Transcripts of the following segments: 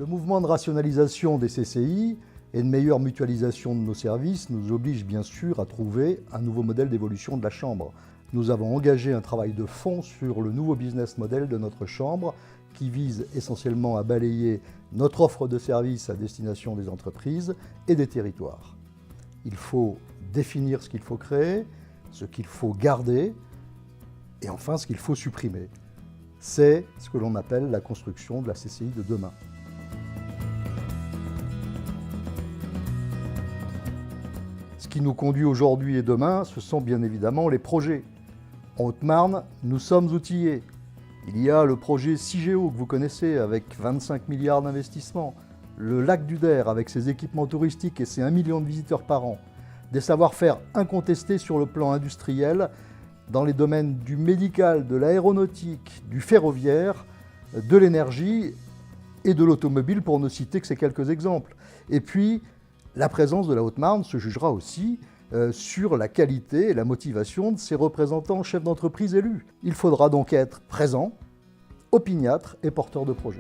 Le mouvement de rationalisation des CCI et de meilleure mutualisation de nos services nous oblige bien sûr à trouver un nouveau modèle d'évolution de la Chambre. Nous avons engagé un travail de fond sur le nouveau business model de notre Chambre qui vise essentiellement à balayer notre offre de services à destination des entreprises et des territoires. Il faut définir ce qu'il faut créer, ce qu'il faut garder et enfin ce qu'il faut supprimer. C'est ce que l'on appelle la construction de la CCI de demain. Ce qui nous conduit aujourd'hui et demain, ce sont bien évidemment les projets. En Haute-Marne, nous sommes outillés. Il y a le projet CIGEO que vous connaissez avec 25 milliards d'investissements, le lac du Der avec ses équipements touristiques et ses 1 million de visiteurs par an, des savoir-faire incontestés sur le plan industriel dans les domaines du médical, de l'aéronautique, du ferroviaire, de l'énergie et de l'automobile pour ne citer que ces quelques exemples. Et puis, la présence de la Haute-Marne se jugera aussi sur la qualité et la motivation de ses représentants chefs d'entreprise élus. Il faudra donc être présent, opiniâtre et porteur de projet.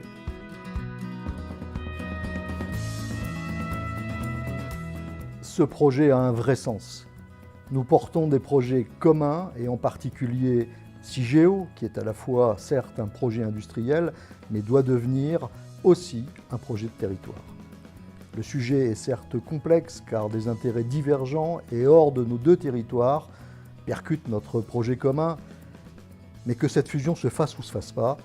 Ce projet a un vrai sens. Nous portons des projets communs et en particulier CIGEO, qui est à la fois certes un projet industriel, mais doit devenir aussi un projet de territoire. Le sujet est certes complexe car des intérêts divergents et hors de nos deux territoires percutent notre projet commun, mais que cette fusion se fasse ou se fasse pas,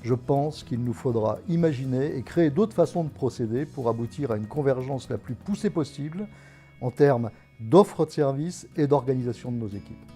je pense qu'il nous faudra imaginer et créer d'autres façons de procéder pour aboutir à une convergence la plus poussée possible en termes d'offres de services et d'organisation de nos équipes.